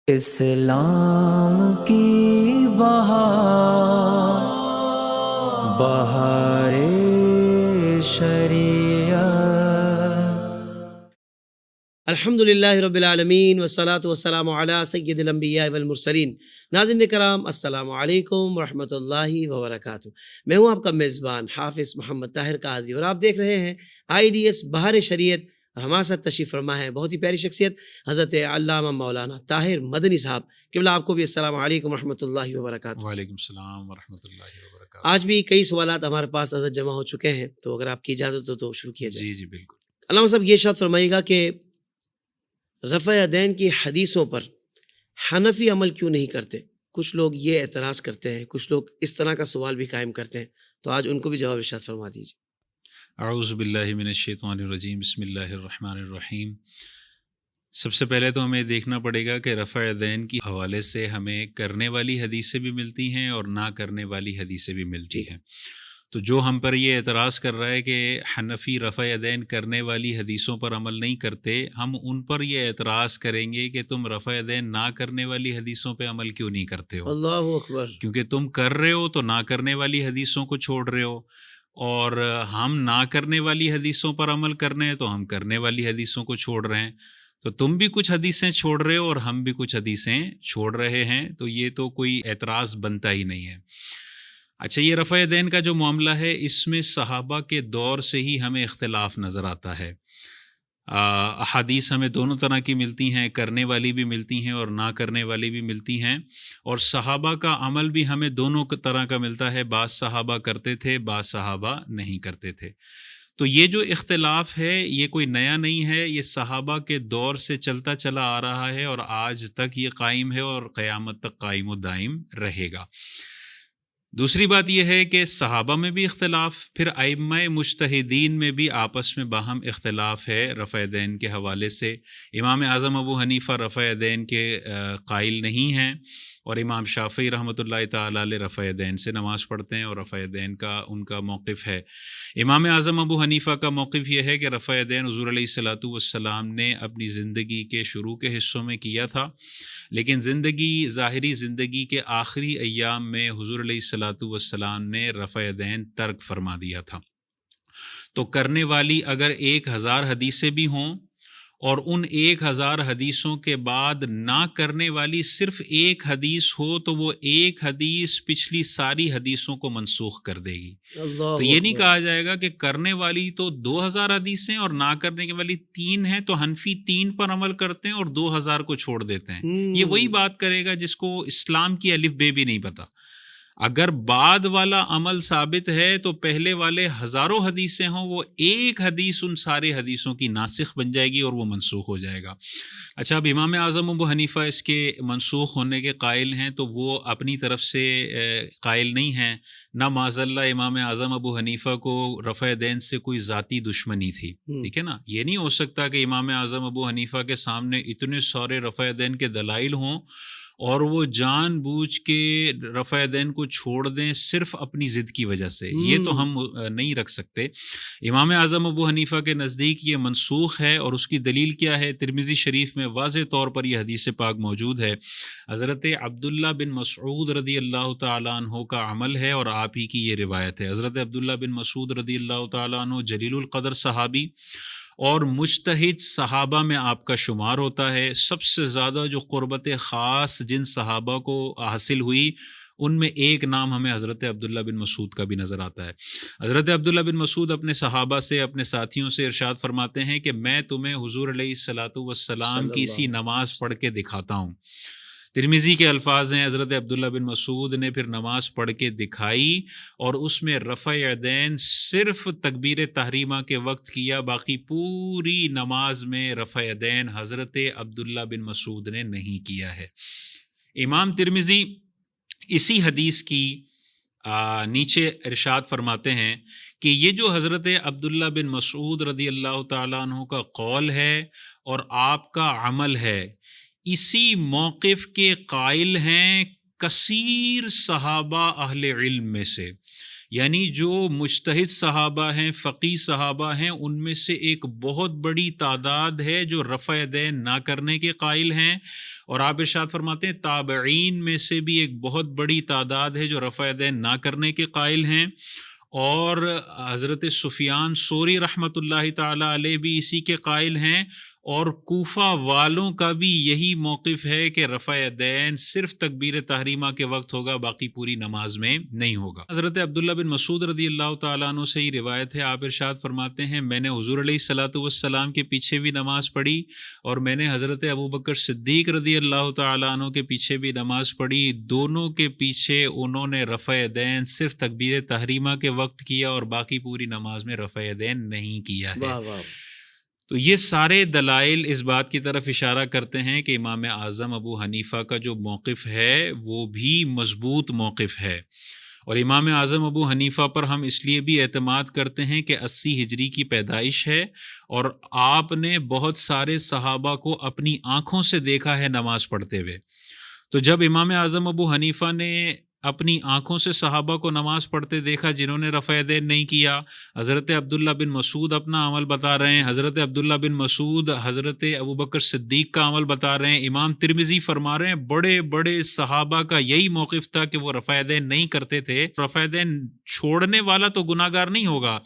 اسلام کی بہار بہار شریعت۔ الحمد للہ رب العالمین والصلاة والسلام علی سید الانبیاء والمرسلین۔ ناظرین کرام، السلام علیکم ورحمۃ اللہ وبرکاتہ۔ میں ہوں آپ کا میزبان حافظ محمد طاہر قاضی، اور آپ دیکھ رہے ہیں IDS بہار شریعت، اور ہمارے ساتھ تشریف فرما ہے بہت ہی پیاری شخصیت حضرت علامہ مولانا طاہر مدنی صاحب۔ قبلہ آپ کو بھی السلام علیکم ورحمۃ اللہ وبرکاتہ۔ وعلیکم السلام ورحمۃ اللہ وبرکاتہ۔ آج بھی کئی سوالات ہمارے پاس حضرت جمع ہو چکے ہیں، تو اگر آپ کی اجازت ہو تو شروع کیا جائے۔ جی بالکل۔ علامہ صاحب، یہ ارشاد فرمائیے گا کہ رفع یدین کی حدیثوں پر حنفی عمل کیوں نہیں کرتے؟ کچھ لوگ یہ اعتراض کرتے ہیں، کچھ لوگ اس طرح کا سوال بھی قائم کرتے ہیں، تو آج ان کو بھی جواب ارشاد فرما دیجیے۔ اعوذ باللہ من الشیطان الرجیم، بسم اللہ الرحمن الرحیم۔ سب سے پہلے تو ہمیں دیکھنا پڑے گا کہ رفع یدین کی حوالے سے ہمیں کرنے والی حدیثیں بھی ملتی ہیں اور نہ کرنے والی حدیثیں بھی ملتی ہیں۔ تو جو ہم پر یہ اعتراض کر رہا ہے کہ حنفی رفع یدین کرنے والی حدیثوں پر عمل نہیں کرتے، ہم ان پر یہ اعتراض کریں گے کہ تم رفع یدین نہ کرنے والی حدیثوں پہ عمل کیوں نہیں کرتے ہو؟ اللہ اکبر۔ کیونکہ تم کر رہے ہو تو نہ کرنے والی حدیثوں کو چھوڑ رہے ہو، اور ہم نہ کرنے والی حدیثوں پر عمل کرنے ہیں تو ہم کرنے والی حدیثوں کو چھوڑ رہے ہیں۔ تو تم بھی کچھ حدیثیں چھوڑ رہے ہو اور ہم بھی کچھ حدیثیں چھوڑ رہے ہیں، تو یہ تو کوئی اعتراض بنتا ہی نہیں ہے۔ اچھا، یہ رفع یدین کا جو معاملہ ہے، اس میں صحابہ کے دور سے ہی ہمیں اختلاف نظر آتا ہے۔ احادیث ہمیں دونوں طرح کی ملتی ہیں، کرنے والی بھی ملتی ہیں اور نہ کرنے والی بھی ملتی ہیں، اور صحابہ کا عمل بھی ہمیں دونوں طرح کا ملتا ہے۔ بعض صحابہ کرتے تھے، بعض صحابہ نہیں کرتے تھے۔ تو یہ جو اختلاف ہے یہ کوئی نیا نہیں ہے، یہ صحابہ کے دور سے چلتا چلا آ رہا ہے اور آج تک یہ قائم ہے اور قیامت تک قائم و دائم رہے گا۔ دوسری بات یہ ہے کہ صحابہ میں بھی اختلاف، پھر ائمہ مجتہدین میں بھی آپس میں باہم اختلاف ہے رفع یدین کے حوالے سے۔ امام اعظم ابو حنیفہ رفع یدین کے قائل نہیں ہیں، اور امام شافعی رحمۃ اللہ تعالیٰ علیہ رفع یدین سے نماز پڑھتے ہیں، اور رفع یدین کا ان کا موقف ہے۔ امام اعظم ابو حنیفہ کا موقف یہ ہے کہ رفع یدین حضور علیہ الصلاۃ والسلام نے اپنی زندگی کے شروع کے حصوں میں کیا تھا، لیکن ظاہری زندگی کے آخری ایام میں حضور علیہ الصلاۃ والسلام نے رفع یدین ترک فرما دیا تھا۔ تو کرنے والی اگر 1000 حدیثیں بھی ہوں اور ان 1000 حدیثوں کے بعد نہ کرنے والی صرف ایک حدیث ہو، تو وہ ایک حدیث پچھلی ساری حدیثوں کو منسوخ کر دے گی۔ تو یہ نہیں کہا جائے گا کہ کرنے والی تو 2000 حدیثیں اور نہ کرنے والی 3 ہیں، تو حنفی 3 پر عمل کرتے ہیں اور 2000 کو چھوڑ دیتے ہیں۔ یہ وہی بات کرے گا جس کو اسلام کی الف بے بھی نہیں پتا۔ اگر بعد والا عمل ثابت ہے تو پہلے والے ہزاروں حدیثیں ہوں، وہ ایک حدیث ان سارے حدیثوں کی ناسخ بن جائے گی اور وہ منسوخ ہو جائے گا۔ اچھا، اب امام اعظم ابو حنیفہ اس کے منسوخ ہونے کے قائل ہیں، تو وہ اپنی طرف سے قائل نہیں ہیں، نہ معاذ اللہ امام اعظم ابو حنیفہ کو رفع یدین سے کوئی ذاتی دشمنی تھی، ٹھیک ہے نا۔ یہ نہیں ہو سکتا کہ امام اعظم ابو حنیفہ کے سامنے اتنے سارے رفع یدین کے دلائل ہوں اور وہ جان بوجھ کے رفع یدین کو چھوڑ دیں صرف اپنی ضد کی وجہ سے۔ یہ تو ہم نہیں رکھ سکتے۔ امام اعظم ابو حنیفہ کے نزدیک یہ منسوخ ہے، اور اس کی دلیل کیا ہے؟ ترمذی شریف میں واضح طور پر یہ حدیث پاک موجود ہے۔ حضرت عبداللہ بن مسعود رضی اللہ تعالیٰ عنہ کا عمل ہے، اور آپ ہی کی یہ روایت ہے۔ حضرت عبداللہ بن مسعود رضی اللہ تعالیٰ عنہ جلیل القدر صحابی اور مجتہد صحابہ میں آپ کا شمار ہوتا ہے۔ سب سے زیادہ جو قربت خاص جن صحابہ کو حاصل ہوئی، ان میں ایک نام ہمیں حضرت عبداللہ بن مسعود کا بھی نظر آتا ہے۔ حضرت عبداللہ بن مسعود اپنے صحابہ سے، اپنے ساتھیوں سے ارشاد فرماتے ہیں کہ میں تمہیں حضور علیہ الصلاۃ والسلام کی سی نماز پڑھ کے دکھاتا ہوں۔ ترمذی کے الفاظ ہیں، حضرت عبداللہ بن مسعود نے پھر نماز پڑھ کے دکھائی، اور اس میں رفع یدین صرف تکبیر تحریمہ کے وقت کیا، باقی پوری نماز میں رفع یدین حضرت عبداللہ بن مسعود نے نہیں کیا ہے۔ امام ترمذی اسی حدیث کی نیچے ارشاد فرماتے ہیں کہ یہ جو حضرت عبداللہ بن مسعود رضی اللہ تعالیٰ عنہ کا قول ہے اور آپ کا عمل ہے، اسی موقف کے قائل ہیں کثیر صحابہ اہل علم میں سے، یعنی جو مجتہد صحابہ ہیں، فقیہ صحابہ ہیں، ان میں سے ایک بہت بڑی تعداد ہے جو رفع یدین نہ کرنے کے قائل ہیں، اور آپ ارشاد فرماتے ہیں تابعین میں سے بھی ایک بہت بڑی تعداد ہے جو رفع یدین نہ کرنے کے قائل ہیں، اور حضرت سفیان ثوری رحمۃ اللہ تعالی علیہ بھی اسی کے قائل ہیں، اور کوفہ والوں کا بھی یہی موقف ہے کہ رفع یدین صرف تکبیر تحریمہ کے وقت ہوگا، باقی پوری نماز میں نہیں ہوگا۔ حضرت عبداللہ بن مسعود رضی اللہ تعالیٰ عنہ سے یہ روایت ہے، آپ ارشاد فرماتے ہیں میں نے حضور علیہ الصلوۃ والسلام کے پیچھے بھی نماز پڑھی، اور میں نے حضرت ابوبکر صدیق رضی اللہ تعالیٰ عنہ کے پیچھے بھی نماز پڑھی، دونوں کے پیچھے انہوں نے رفع یدین صرف تکبیر تحریمہ کے وقت کیا اور باقی پوری نماز میں رفع یدین نہیں کیا ہے۔ واہ واہ۔ تو یہ سارے دلائل اس بات کی طرف اشارہ کرتے ہیں کہ امام اعظم ابو حنیفہ کا جو موقف ہے وہ بھی مضبوط موقف ہے، اور امام اعظم ابو حنیفہ پر ہم اس لیے بھی اعتماد کرتے ہیں کہ 80 ہجری کی پیدائش ہے، اور آپ نے بہت سارے صحابہ کو اپنی آنکھوں سے دیکھا ہے نماز پڑھتے ہوئے۔ تو جب امام اعظم ابو حنیفہ نے اپنی آنکھوں سے صحابہ کو نماز پڑھتے دیکھا جنہوں نے رفع یدین نہیں کیا، حضرت عبداللہ بن مسعود اپنا عمل بتا رہے ہیں، حضرت عبداللہ بن مسعود حضرت ابوبکر صدیق کا عمل بتا رہے ہیں، امام ترمذی فرما رہے ہیں بڑے بڑے صحابہ کا یہی موقف تھا کہ وہ رفع یدین نہیں کرتے تھے۔ رفع یدین چھوڑنے والا تو گناہ گار نہیں ہوگا،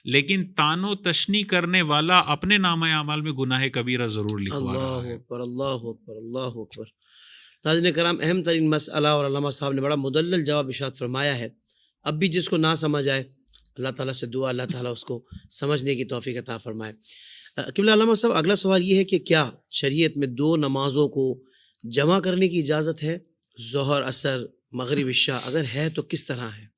لیکن تان و تشنی کرنے والا اپنے نامہ اعمال میں گناہ کبیرہ ضرور لکھوا رہا اللہ ہے۔ اکبر، اللہ اکبر، اللہ اکبر۔ ناظرین کرام، اہم ترین مسئلہ، اور علامہ صاحب نے بڑا مدلل جواب ارشاد فرمایا ہے۔ اب بھی جس کو نہ سمجھ آئے، اللہ تعالیٰ سے دعا اللہ تعالیٰ اس کو سمجھنے کی توفیق عطا فرمائے۔ قبلہ علامہ صاحب، اگلا سوال یہ ہے کہ کیا شریعت میں 2 نمازوں کو جمع کرنے کی اجازت ہے؟ ظہر، عصر، مغرب، عشاء، اگر ہے تو کس طرح ہے؟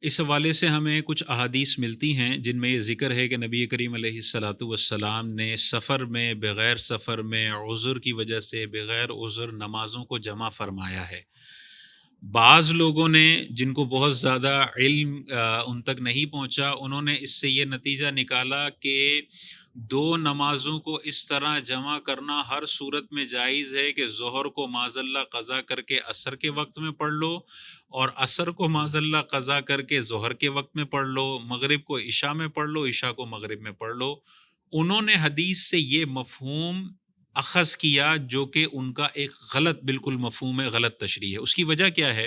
اس حوالے سے ہمیں کچھ احادیث ملتی ہیں جن میں یہ ذکر ہے کہ نبی کریم علیہ الصلاۃ والسلام نے سفر میں، بغیر سفر میں، عذر کی وجہ سے بغیر عذر نمازوں کو جمع فرمایا ہے۔ بعض لوگوں نے جن کو بہت زیادہ علم ان تک نہیں پہنچا، انہوں نے اس سے یہ نتیجہ نکالا کہ 2 نمازوں کو اس طرح جمع کرنا ہر صورت میں جائز ہے کہ ظہر کو معاذ اللہ قضا کر کے عصر کے وقت میں پڑھ لو، اور عصر کو معاذ اللہ قضا کر کے ظہر کے وقت میں پڑھ لو، مغرب کو عشاء میں پڑھ لو، عشاء کو مغرب میں پڑھ لو۔ انہوں نے حدیث سے یہ مفہوم اخذ کیا جو کہ ان کا ایک غلط بالکل مفہوم ہے، غلط تشریح ہے۔ اس کی وجہ کیا ہے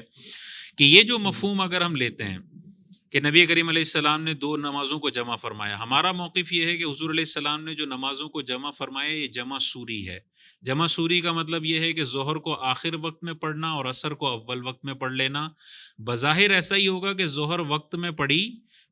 کہ یہ جو مفہوم اگر ہم لیتے ہیں کہ نبی کریم علیہ السلام نے 2 نمازوں کو جمع فرمایا، ہمارا موقف یہ ہے کہ حضور علیہ السلام نے جو نمازوں کو جمع فرمایا یہ جمع سوری ہے۔ جمع سوری کا مطلب یہ ہے کہ ظہر کو آخر وقت میں پڑھنا اور عصر کو اول وقت میں پڑھ لینا۔ بظاہر ایسا ہی ہوگا کہ ظہر وقت میں پڑھی،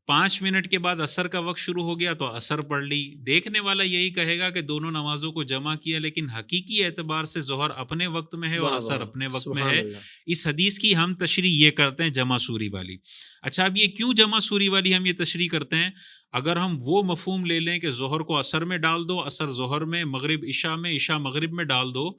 5 منٹ کے بعد عصر کا وقت شروع ہو گیا تو عصر پڑھ لی۔ دیکھنے والا یہی کہے گا کہ دونوں نمازوں کو جمع کیا، لیکن حقیقی اعتبار سے ظہر اپنے وقت میں ہے اور عصر اپنے وقت میں ہے۔ اس حدیث کی ہم تشریح یہ کرتے ہیں جمع سوری والی۔ اچھا، اب یہ کیوں جمع سوری والی ہم یہ تشریح کرتے ہیں؟ اگر ہم وہ مفہوم لے لیں کہ ظہر کو عصر میں ڈال دو، عصر ظہر میں، مغرب عشاء میں، عشاء مغرب میں ڈال دو،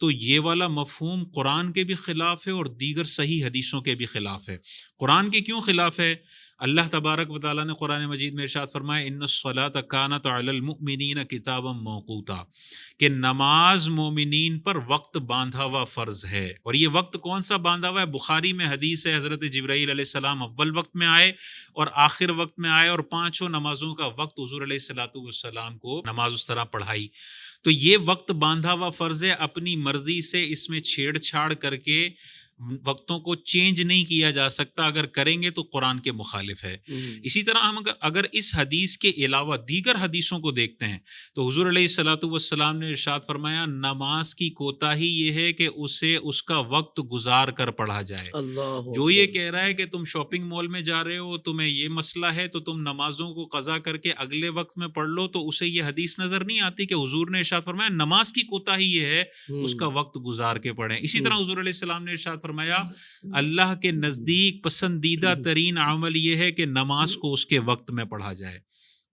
تو یہ والا مفہوم قرآن کے بھی خلاف ہے اور دیگر صحیح حدیثوں کے بھی خلاف ہے۔ قرآن کے کیوں خلاف ہے؟ اللہ تبارک و تعالیٰ نے قرآن مجید میں ارشاد فرمایا ان الصلاۃ کانت علی المؤمنین کتابا موقوتا، کہ نماز مومنین پر وقت باندھا ہوا فرض ہے۔ اور یہ وقت کون سا باندھا ہوا ہے؟ بخاری میں حدیث ہے حضرت جبرائیل علیہ السلام اول وقت میں آئے اور آخر وقت میں آئے، اور 5 نمازوں کا وقت حضور علیہ الصلوۃ والسلام کو نماز اس طرح پڑھائی۔ تو یہ وقت باندھا ہوا فرض ہے، اپنی مرضی سے اس میں چھیڑ چھاڑ کر کے وقتوں کو چینج نہیں کیا جا سکتا، اگر کریں گے تو قرآن کے مخالف ہے۔ اسی طرح ہم اگر اس حدیث کے علاوہ دیگر حدیثوں کو دیکھتے ہیں تو حضور علیہ الصلوۃ والسلام نے ارشاد فرمایا نماز کی کوتاہی یہ ہے کہ اسے اس کا وقت گزار کر پڑھا جائے۔ جو یہ کہہ رہا ہے کہ تم شاپنگ مال میں جا رہے ہو، تمہیں یہ مسئلہ ہے تو تم نمازوں کو قضا کر کے اگلے وقت میں پڑھ لو، تو اسے یہ حدیث نظر نہیں آتی کہ حضور نے ارشاد فرمایا نماز کی کوتاہی یہ ہے اس کا وقت گزار کے پڑھیں۔ اسی طرح حضور علیہ السلام نے ارشاد فرمایا اللہ کے نزدیک پسندیدہ ترین عمل یہ ہے کہ نماز کو اس کے وقت میں پڑھا جائے۔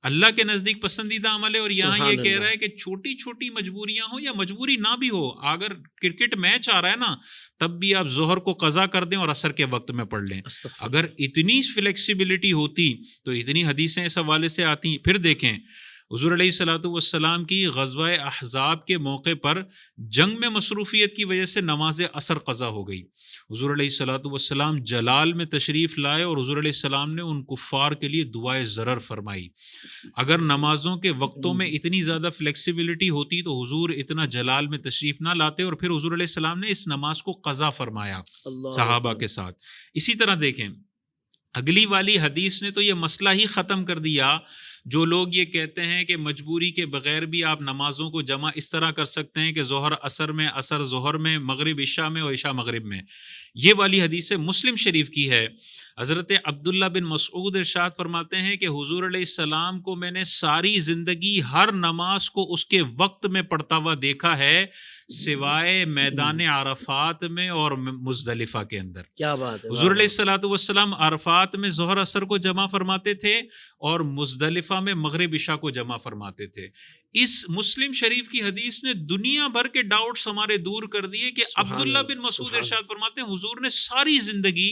اللہ کے نزدیک پسندیدہ عمل ہے، اور یہاں یہ کہہ رہا ہے کہ چھوٹی چھوٹی مجبوریاں ہوں یا مجبوری نہ بھی ہو، اگر کرکٹ میچ آ رہا ہے نا تب بھی آپ ظہر کو قضا کر دیں اور عصر کے وقت میں پڑھ لیں۔ اگر اتنی فلیکسیبلٹی ہوتی تو اتنی حدیثیں اس حوالے سے آتی۔ پھر دیکھیں حضور علیہ الصلوۃ والسلام کی غزوہ احزاب کے موقع پر جنگ میں مصروفیت کی وجہ سے نماز عصر قضا ہو گئی. حضور علیہ الصلوۃ والسلام جلال میں تشریف لائے اور حضور علیہ السلام نے ان کفار کے لیے دعائے ضرر فرمائی. اگر نمازوں کے وقتوں میں اتنی زیادہ فلیکسیبلٹی ہوتی تو حضور اتنا جلال میں تشریف نہ لاتے اور پھر حضور علیہ السلام نے اس نماز کو قضا فرمایا صحابہ کے ساتھ. اسی طرح دیکھیں اگلی والی حدیث نے تو یہ مسئلہ ہی ختم کر دیا. جو لوگ یہ کہتے ہیں کہ مجبوری کے بغیر بھی آپ نمازوں کو جمع اس طرح کر سکتے ہیں کہ ظہر عصر میں، عصر ظہر میں، مغرب عشاء میں اور عشاء مغرب میں، یہ والی حدیث مسلم شریف کی ہے. حضرت عبداللہ بن مسعود ارشاد فرماتے ہیں کہ حضور علیہ السلام کو میں نے ساری زندگی ہر نماز کو اس کے وقت میں پڑھتا ہوا دیکھا ہے سوائے میدان عرفات میں اور مزدلفہ کے اندر. کیا بات ہے. حضور علیہ الصلوۃ والسلام عرفات میں ظہر عصر کو جمع فرماتے تھے اور مزدلفہ میں مغرب عشاء کو جمع فرماتے تھے. اس مسلم شریف کی حدیث نے دنیا بھر کے ڈاؤٹس ہمارے دور کر دیے کہ عبداللہ بن مسعود ارشاد فرماتے ہیں حضور نے ساری زندگی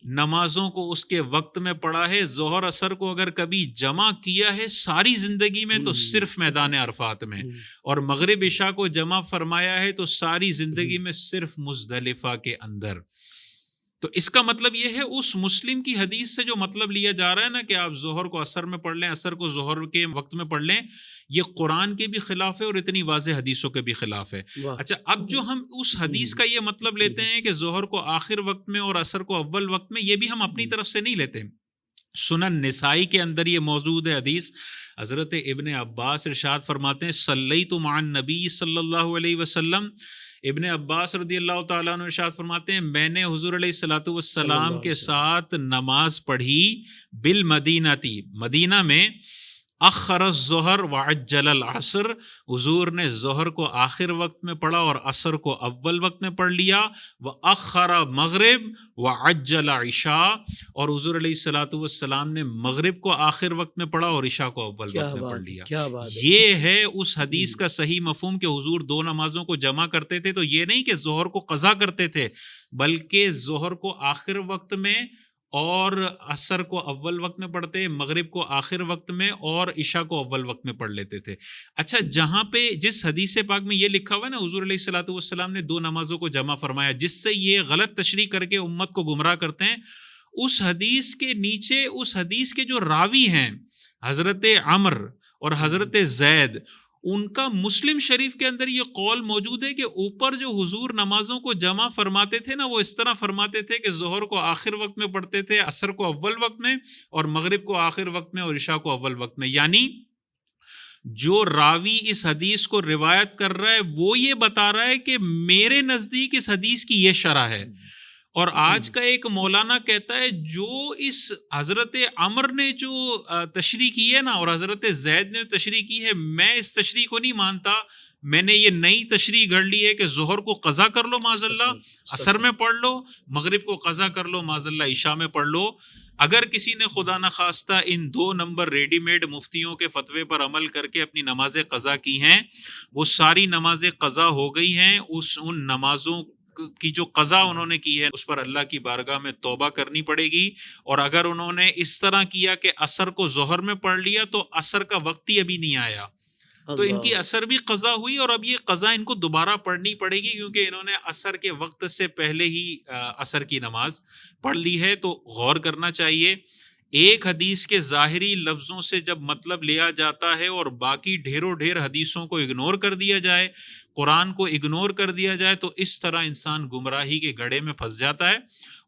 نمازوں کو اس کے وقت میں پڑھا ہے. ظہر عصر کو اگر کبھی جمع کیا ہے ساری زندگی میں تو صرف میدان عرفات میں، اور مغرب عشاء کو جمع فرمایا ہے تو ساری زندگی میں صرف مزدلفہ کے اندر. تو اس کا مطلب یہ ہے اس مسلم کی حدیث سے جو مطلب لیا جا رہا ہے نا کہ آپ ظہر کو عصر میں پڑھ لیں، عصر کو ظہر کے وقت میں پڑھ لیں، یہ قرآن کے بھی خلاف ہے اور اتنی واضح حدیثوں کے بھی خلاف ہے. اچھا اب جو ہم اس حدیث کا یہ مطلب لیتے ہیں کہ ظہر کو آخر وقت میں اور عصر کو اول وقت میں، یہ بھی ہم اپنی طرف سے نہیں لیتے. سنن نسائی کے اندر یہ موجود ہے حدیث. حضرت ابن عباس ارشاد فرماتے ہیں صلیت مع النبی صلی اللہ علیہ وسلم. ابن عباس رضی اللہ تعالیٰ عنہ ارشاد فرماتے ہیں میں نے حضور علیہ الصلوۃ والسلام کے ساتھ نماز پڑھی بالمدینہ تھی، مدینہ میں، اخر الظہر وعجل العصر، حضور نے ظہر کو آخر وقت میں پڑھا اور عصر کو اول وقت میں پڑھ لیا، واخر مغرب وعجل عشاء، اور حضور علیہ الصلوۃ والسلام نے مغرب کو آخر وقت میں پڑھا اور عشاء کو اول وقت میں پڑھ لیا. یہ ہے اس حدیث کا صحیح مفہوم کہ حضور دو نمازوں کو جمع کرتے تھے. تو یہ نہیں کہ ظہر کو قضا کرتے تھے، بلکہ ظہر کو آخر وقت میں اور عصر کو اول وقت میں پڑھتے، مغرب کو آخر وقت میں اور عشاء کو اول وقت میں پڑھ لیتے تھے. اچھا جہاں پہ جس حدیث پاک میں یہ لکھا ہوا ہے نا حضور علیہ الصلوۃ والسلام نے دو نمازوں کو جمع فرمایا، جس سے یہ غلط تشریح کر کے امت کو گمراہ کرتے ہیں، اس حدیث کے نیچے اس حدیث کے جو راوی ہیں حضرت عمر اور حضرت زید، ان کا مسلم شریف کے اندر یہ قول موجود ہے کہ اوپر جو حضور نمازوں کو جمع فرماتے تھے نا وہ اس طرح فرماتے تھے کہ ظہر کو آخر وقت میں پڑھتے تھے، عصر کو اول وقت میں، اور مغرب کو آخر وقت میں اور عشاء کو اول وقت میں. یعنی جو راوی اس حدیث کو روایت کر رہا ہے وہ یہ بتا رہا ہے کہ میرے نزدیک اس حدیث کی یہ شرح ہے. اور آج کا ایک مولانا کہتا ہے جو اس حضرت عمر نے جو تشریح کی ہے نا اور حضرت زید نے تشریح کی ہے، میں اس تشریح کو نہیں مانتا، میں نے یہ نئی تشریح گھڑ لی ہے کہ ظہر کو قضا کر لو معاذ اللہ، عصر میں پڑھ لو، مغرب کو قضا کر لو معاذ اللہ، عشاء میں پڑھ لو. اگر کسی نے خدا نخواستہ ان 2 نمبر ریڈی میڈ مفتیوں کے فتوے پر عمل کر کے اپنی نمازیں قضا کی ہیں، وہ ساری نمازیں قضا ہو گئی ہیں. ان نمازوں کی جو قضا انہوں نے کی ہے اس پر اللہ کی بارگاہ میں توبہ کرنی پڑے گی. اور اگر انہوں نے اس طرح کیا کہ عصر کو ظہر میں پڑھ لیا تو عصر کا وقت ہی ابھی نہیں آیا، تو ان کی عصر بھی قضا ہوئی اور اب یہ قضا ان کو دوبارہ پڑھنی پڑے گی کیونکہ انہوں نے عصر کے وقت سے پہلے ہی عصر کی نماز پڑھ لی ہے. تو غور کرنا چاہیے. ایک حدیث کے ظاہری لفظوں سے جب مطلب لیا جاتا ہے اور باقی ڈھیروں ڈھیر حدیثوں کو اگنور کر دیا جائے، قرآن کو اگنور کر دیا جائے، تو اس طرح انسان گمراہی کے گڑھے میں پھنس جاتا ہے.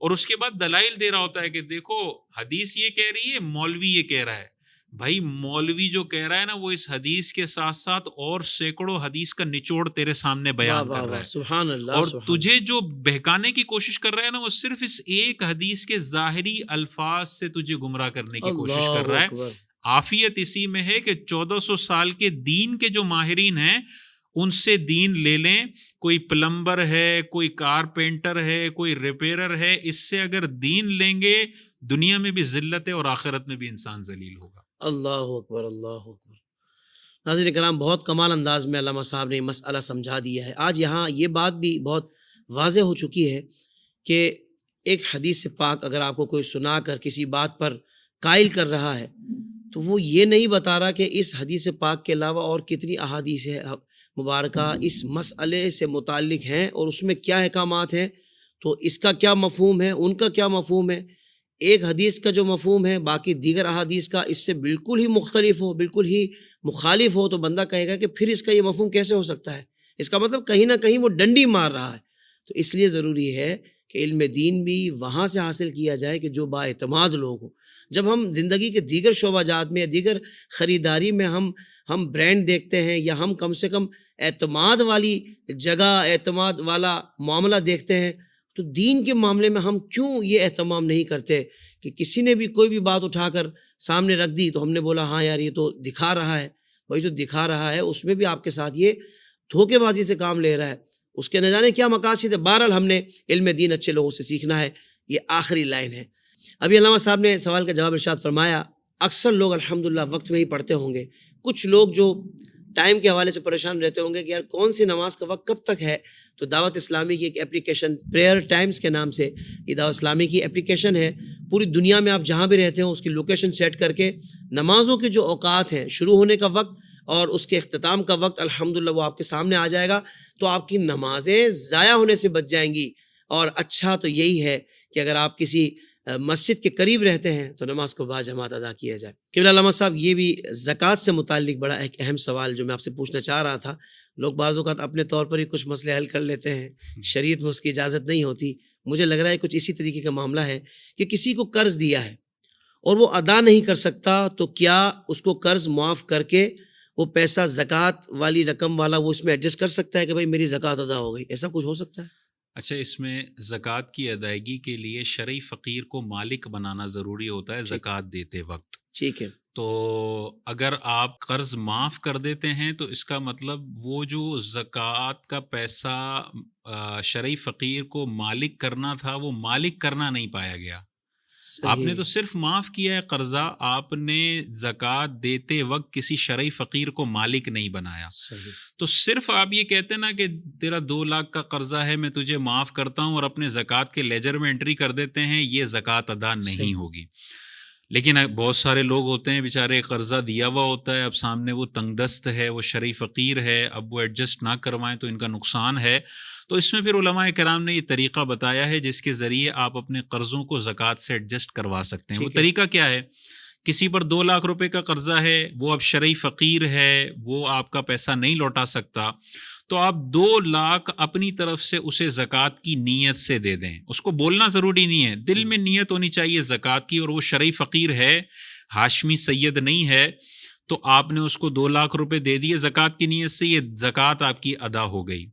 اور اس کے بعد دلائل دے رہا ہوتا ہے کہ دیکھو حدیث یہ کہہ رہی ہے، مولوی یہ کہہ رہا ہے. بھائی مولوی جو کہہ رہا ہے نا وہ اس حدیث کے ساتھ ساتھ اور سینکڑوں حدیث کا نچوڑ تیرے سامنے بیان کر رہا ہے. سبحان اللہ. اور تجھے جو بہکانے کی کوشش کر رہا ہے نا وہ صرف اس ایک حدیث کے ظاہری الفاظ سے تجھے گمراہ کرنے کی کوشش کر رہا ہے. عافیت اسی میں ہے کہ 1400 سال کے دین کے جو ماہرین ہیں ان سے دین لے لیں. کوئی پلمبر ہے، کوئی کارپینٹر ہے، کوئی ریپیرر ہے، اس سے اگر دین لیں گے دنیا میں بھی ذلت ہے اور آخرت میں بھی انسان ذلیل ہوگا. اللہ اکبر، اللہ اکبر. ناظرین کرام، بہت کمال انداز میں علامہ صاحب نے مسئلہ سمجھا دیا ہے. آج یہاں یہ بات بھی بہت واضح ہو چکی ہے کہ ایک حدیث پاک اگر آپ کو کوئی سنا کر کسی بات پر قائل کر رہا ہے تو وہ یہ نہیں بتا رہا کہ اس حدیث پاک کے علاوہ اور کتنی احادیث مبارکہ اس مسئلے سے متعلق ہیں اور اس میں کیا احکامات ہیں، تو اس کا کیا مفہوم ہے، ان کا کیا مفہوم ہے. ایک حدیث کا جو مفہوم ہے باقی دیگر احادیث کا اس سے بالکل ہی مختلف ہو، بالکل ہی مخالف ہو، تو بندہ کہے گا کہ پھر اس کا یہ مفہوم کیسے ہو سکتا ہے، اس کا مطلب کہیں نہ کہیں وہ ڈنڈی مار رہا ہے. تو اس لیے ضروری ہے کہ علم دین بھی وہاں سے حاصل کیا جائے کہ جو با اعتماد لوگ ہوں. جب ہم زندگی کے دیگر شعبہ جات میں، دیگر خریداری میں ہم برانڈ دیکھتے ہیں، یا ہم کم سے کم اعتماد والی جگہ، اعتماد والا معاملہ دیکھتے ہیں، تو دین کے معاملے میں ہم کیوں یہ اہتمام نہیں کرتے کہ کسی نے بھی کوئی بھی بات اٹھا کر سامنے رکھ دی تو ہم نے بولا ہاں یار یہ تو دکھا رہا ہے. بھائی جو دکھا رہا ہے اس میں بھی آپ کے ساتھ یہ دھوکے بازی سے کام لے رہا ہے، اس کے نہ جانے کیا مقاصد ہے. بہرحال ہم نے علم دین اچھے لوگوں سے سیکھنا ہے. یہ آخری لائن ہے. ابھی علامہ صاحب نے سوال کا جواب ارشاد فرمایا. اکثر لوگ الحمدللہ وقت میں ہی پڑھتے ہوں گے، کچھ لوگ جو ٹائم کے حوالے سے پریشان رہتے ہوں گے کہ یار کون سی نماز کا وقت کب تک ہے. تو دعوت اسلامی کی ایک اپلیکیشن پریئر ٹائمز کے نام سے، یہ دعوت اسلامی کی اپلیکیشن ہے. پوری دنیا میں آپ جہاں بھی رہتے ہوں اس کی لوکیشن سیٹ کر کے نمازوں کے جو اوقات ہیں، شروع ہونے کا وقت اور اس کے اختتام کا وقت، الحمدللہ وہ آپ کے سامنے آ جائے گا. تو آپ کی نمازیں ضائع ہونے سے بچ جائیں گی. اور اچھا تو یہی ہے کہ اگر آپ کسی مسجد کے قریب رہتے ہیں تو نماز کو باجماعت ادا کیا جائے. قبلہ علامہ صاحب، یہ بھی زکوٰۃ سے متعلق بڑا ایک اہم سوال جو میں آپ سے پوچھنا چاہ رہا تھا. لوگ بعض اوقات اپنے طور پر ہی کچھ مسئلے حل کر لیتے ہیں، شریعت میں اس کی اجازت نہیں ہوتی. مجھے لگ رہا ہے کچھ اسی طریقے کا معاملہ ہے کہ کسی کو قرض دیا ہے اور وہ ادا نہیں کر سکتا، تو کیا اس کو قرض معاف کر کے وہ پیسہ زکوٰۃ والی رقم والا وہ اس میں ایڈجسٹ کر سکتا ہے کہ بھائی میری زکوٰۃ ادا ہو گئی؟ ایسا کچھ ہو سکتا ہے؟ اچھا، اس میں زکوٰۃ کی ادائیگی کے لیے شرعی فقیر کو مالک بنانا ضروری ہوتا ہے زکوٰۃ دیتے وقت. ٹھیک ہے. تو اگر آپ قرض معاف کر دیتے ہیں تو اس کا مطلب وہ جو زکوٰۃ کا پیسہ شرعی فقیر کو مالک کرنا تھا وہ مالک کرنا نہیں پایا گیا. آپ نے تو صرف معاف کیا ہے قرضہ، آپ نے زکوٰۃ دیتے وقت کسی شرعی فقیر کو مالک نہیں بنایا. تو صرف آپ یہ کہتے ہیں نا کہ تیرا 2 لاکھ کا قرضہ ہے میں تجھے معاف کرتا ہوں اور اپنے زکوٰۃ کے لیجر میں انٹری کر دیتے ہیں، یہ زکوٰۃ ادا نہیں ہوگی. لیکن بہت سارے لوگ ہوتے ہیں بیچارے، قرضہ دیا ہوا ہوتا ہے، اب سامنے وہ تنگ دست ہے، وہ شرعی فقیر ہے، اب وہ ایڈجسٹ نہ کروائیں تو ان کا نقصان ہے. تو اس میں پھر علماء کرام نے یہ طریقہ بتایا ہے جس کے ذریعے آپ اپنے قرضوں کو زکوٰۃ سے ایڈجسٹ کروا سکتے ہیں. وہ طریقہ کیا ہے؟ کسی پر 2 لاکھ روپے کا قرضہ ہے، وہ اب شرعی فقیر ہے، وہ آپ کا پیسہ نہیں لوٹا سکتا، تو آپ 2 لاکھ اپنی طرف سے اسے زکوٰۃ کی نیت سے دے دیں. اس کو بولنا ضروری نہیں ہے، دل میں نیت ہونی چاہیے زکوٰۃ کی. اور وہ شرعی فقیر ہے، ہاشمی سید نہیں ہے، تو آپ نے اس کو 2 لاکھ روپے دے دیے زکوٰۃ کی نیت سے، یہ زکوٰۃ آپ کی ادا ہو گئی.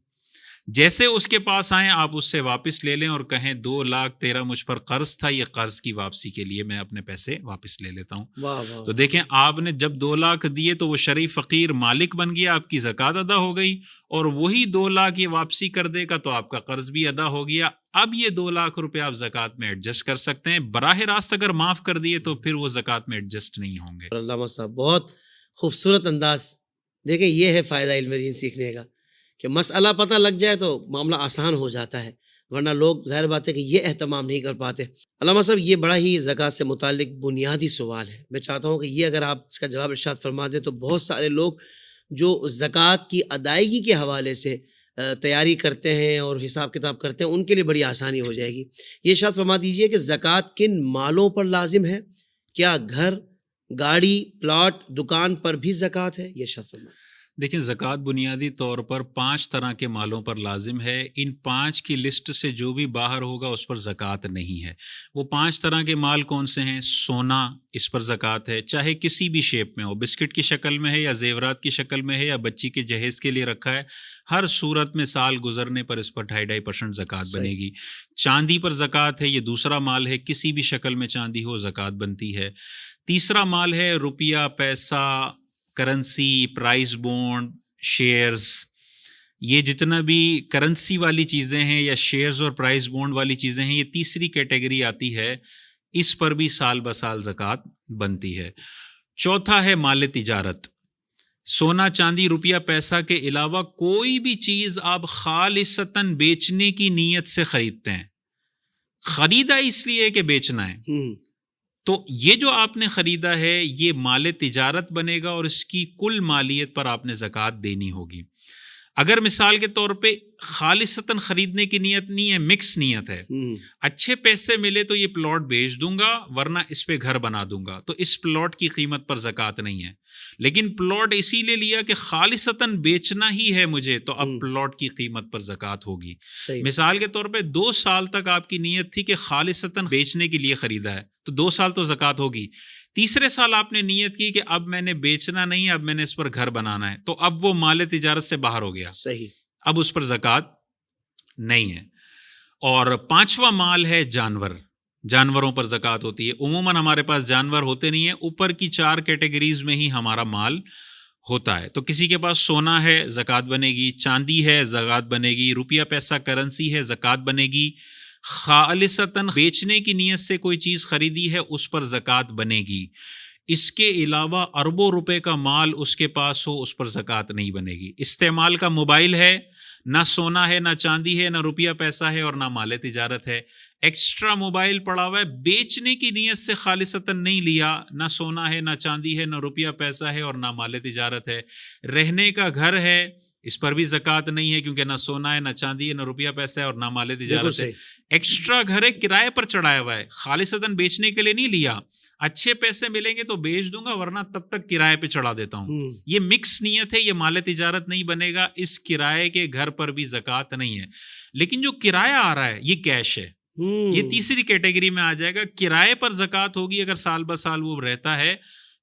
جیسے اس کے پاس آئیں آپ اس سے واپس لے لیں اور کہیں 2 لاکھ تیرا مجھ پر قرض تھا، یہ قرض کی واپسی کے لیے میں اپنے پیسے واپس لے لیتا ہوں. تو دیکھیں آپ نے جب 2 لاکھ دیے تو وہ شرعی فقیر مالک بن گیا، آپ کی زکوٰۃ ادا ہو گئی، اور وہی 2 لاکھ یہ واپسی کر دے گا تو آپ کا قرض بھی ادا ہو گیا. اب یہ 2 لاکھ روپے آپ زکوٰۃ میں ایڈجسٹ کر سکتے ہیں. براہ راست اگر معاف کر دیے تو پھر وہ زکوٰۃ میں ایڈجسٹ نہیں ہوں گے. علامہ صاحب بہت خوبصورت انداز. دیکھیں یہ ہے فائدہ علم دین سیکھنے کا کہ مسئلہ پتہ لگ جائے تو معاملہ آسان ہو جاتا ہے، ورنہ لوگ ظاہر بات ہے کہ یہ اہتمام نہیں کر پاتے. علامہ صاحب یہ بڑا ہی زکوٰۃ سے متعلق بنیادی سوال ہے. میں چاہتا ہوں کہ یہ اگر آپ اس کا جواب ارشاد فرما دیں تو بہت سارے لوگ جو زکوٰۃ کی ادائیگی کے حوالے سے تیاری کرتے ہیں اور حساب کتاب کرتے ہیں ان کے لیے بڑی آسانی ہو جائے گی. یہ ارشاد فرما دیجئے کہ زکوٰۃ کن مالوں پر لازم ہے؟ کیا گھر، گاڑی، پلاٹ، دکان پر بھی زکوٰۃ ہے؟ یہ ارشاد فرما. دیکھیں زکوٰۃ بنیادی طور پر 5 طرح کے مالوں پر لازم ہے. ان 5 کی لسٹ سے جو بھی باہر ہوگا اس پر زکوٰۃ نہیں ہے. وہ 5 طرح کے مال کون سے ہیں؟ سونا، اس پر زکوٰۃ ہے، چاہے کسی بھی شیپ میں ہو، بسکٹ کی شکل میں ہے یا زیورات کی شکل میں ہے یا بچی کے جہیز کے لیے رکھا ہے، ہر صورت میں سال گزرنے پر اس پر 2.5% زکوٰۃ بنے گی. چاندی پر زکوٰۃ ہے، یہ دوسرا مال ہے، کسی بھی شکل میں چاندی ہو زکوٰۃ بنتی ہے. تیسرا مال ہے روپیہ، پیسہ، کرنسی، پرائز بونڈ، شیئرز. یہ جتنا بھی کرنسی والی چیزیں ہیں یا شیئرز اور پرائز بونڈ والی چیزیں ہیں، یہ تیسری کیٹیگری آتی ہے، اس پر بھی سال بسال زکوٰۃ بنتی ہے. چوتھا ہے مال تجارت. سونا، چاندی، روپیہ، پیسہ کے علاوہ کوئی بھی چیز آپ خالصتاً بیچنے کی نیت سے خریدتے ہیں، خریدا اس لیے کہ بیچنا ہے، تو یہ جو آپ نے خریدا ہے یہ مال تجارت بنے گا اور اس کی کل مالیت پر آپ نے زکوٰۃ دینی ہوگی۔ اگر مثال کے طور پہ خالصتاً خریدنے کی نیت نہیں ہے، مکس نیت ہے، اچھے پیسے ملے تو یہ پلاٹ بیچ دوں گا ورنہ اس پہ گھر بنا دوں گا، تو اس پلاٹ کی قیمت پر زکوٰۃ نہیں ہے۔ لیکن پلاٹ اسی لیے لیا کہ خالصتاً بیچنا ہی ہے مجھے، تو اب پلاٹ کی قیمت پر زکوٰۃ ہوگی۔ صحیح۔ مثال کے طور پہ 2 سال تک آپ کی نیت تھی کہ خالصتاً بیچنے کے لیے خریدا ہے، تو 2 سال تو زکوٰۃ ہوگی۔ تیسرے سال آپ نے نیت کی کہ اب میں نے بیچنا نہیں، اب میں نے اس پر گھر بنانا ہے، تو اب وہ مال تجارت سے باہر ہو گیا، صحیح، اب اس پر زکوٰۃ نہیں ہے۔ اور 5واں مال ہے جانور، جانوروں پر زکوٰۃ ہوتی ہے۔ عموماً ہمارے پاس جانور ہوتے نہیں ہیں، اوپر کی 4 کیٹیگریز میں ہی ہمارا مال ہوتا ہے۔ تو کسی کے پاس سونا ہے زکوٰۃ بنے گی، چاندی ہے زکوٰۃ بنے گی، روپیہ پیسہ کرنسی ہے زکوٰۃ بنے گی، خالصتاً بیچنے کی نیت سے کوئی چیز خریدی ہے اس پر زکوٰۃ بنے گی۔ اس کے علاوہ اربوں روپے کا مال اس کے پاس ہو اس پر زکوٰۃ نہیں بنے گی۔ استعمال کا موبائل ہے، نہ سونا ہے، نہ چاندی ہے، نہ روپیہ پیسہ ہے اور نہ مال تجارت ہے۔ ایکسٹرا موبائل پڑا ہوا ہے، بیچنے کی نیت سے خالصتاً نہیں لیا، نہ سونا ہے، نہ چاندی ہے، نہ روپیہ پیسہ ہے اور نہ مال تجارت ہے۔ رہنے کا گھر ہے، اس پر بھی زکوٰۃ نہیں ہے کیونکہ نہ سونا ہے، نہ چاندی ہے، نہ روپیہ پیسہ ہے اور نہ مال تجارت ہے۔ ایکسٹرا گھر ہے، کرائے پر چڑھایا ہوا ہے، خالصتاً بیچنے کے لیے نہیں لیا، اچھے پیسے ملیں گے تو بیچ دوں گا ورنہ تب تک کرائے پہ چڑھا دیتا ہوں۔ یہ مکس نیت ہے، یہ مال تجارت نہیں بنے گا، اس کرائے کے گھر پر بھی زکوٰۃ نہیں ہے۔ لیکن جو کرایہ آ رہا ہے یہ کیش ہے، یہ تیسری کیٹیگری میں آ جائے گا۔ کرائے پر زکوٰۃ ہوگی اگر سال بہ سال وہ رہتا ہے،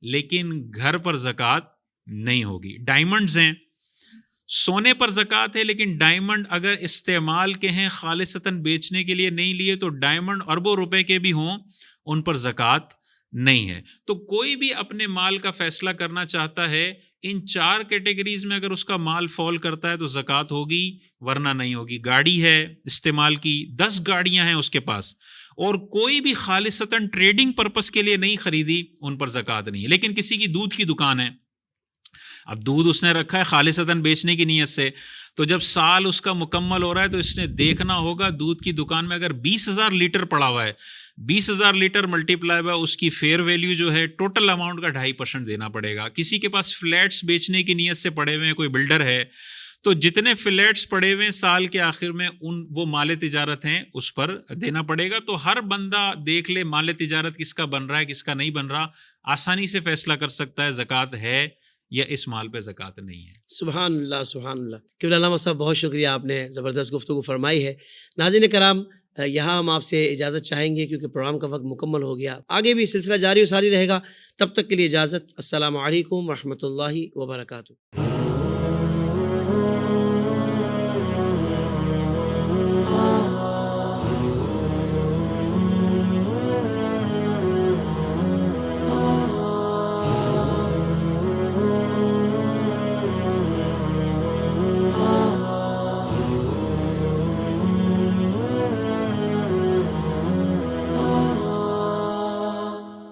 لیکن گھر پر زکوٰۃ نہیں ہوگی۔ ڈائمنڈز ہیں، سونے پر زکوٰۃ ہے، لیکن ڈائمنڈ اگر استعمال کے ہیں، خالصتاً بیچنے کے لیے نہیں لیے، تو ڈائمنڈ اربوں روپے کے بھی ہوں ان پر زکوٰۃ نہیں ہے۔ تو کوئی بھی اپنے مال کا فیصلہ کرنا چاہتا ہے، ان 4 کیٹیگریز میں اگر اس کا مال فال کرتا ہے تو زکوٰۃ ہوگی ورنہ نہیں ہوگی۔ گاڑی ہے استعمال کی، 10 گاڑیاں ہیں اس کے پاس اور کوئی بھی خالصتاً ٹریڈنگ پرپس کے لیے نہیں خریدی، ان پر زکوٰۃ نہیں ہے۔ لیکن کسی کی دودھ کی دکان ہے، اب دودھ اس نے رکھا ہے خالصتاً بیچنے کی نیت سے، تو جب سال اس کا مکمل ہو رہا ہے تو اس نے دیکھنا ہوگا دودھ کی دکان میں اگر 20,000 لیٹر پڑا ہوا ہے، 20,000 لیٹر ملٹیپلائی بائی اس کی فیئر ویلیو جو ہے ٹوٹل اماؤنٹ کا 2.5% دینا پڑے گا۔ کسی کے پاس فلیٹس بیچنے کی نیت سے پڑے ہوئے ہیں، کوئی بلڈر ہے، تو جتنے فلیٹس پڑے ہوئے ہیں سال کے آخر میں وہ مال تجارت ہیں اس پر دینا پڑے گا۔ تو ہر بندہ دیکھ لے مال تجارت کس کا بن رہا ہے کس کا نہیں بن رہا، آسانی سے فیصلہ کر سکتا ہے زکوٰۃ ہے یا اس مال پہ زکوٰۃ نہیں ہے۔ سبحان اللہ، سبحان اللہ۔ قبلہ علامہ صاحب بہت شکریہ، آپ نے زبردست گفتگو فرمائی ہے۔ ناظرین کرام، یہاں ہم آپ سے اجازت چاہیں گے کیونکہ پروگرام کا وقت مکمل ہو گیا، آگے بھی سلسلہ جاری و ساری رہے گا، تب تک کے لیے اجازت، السلام علیکم ورحمۃ اللہ وبرکاتہ۔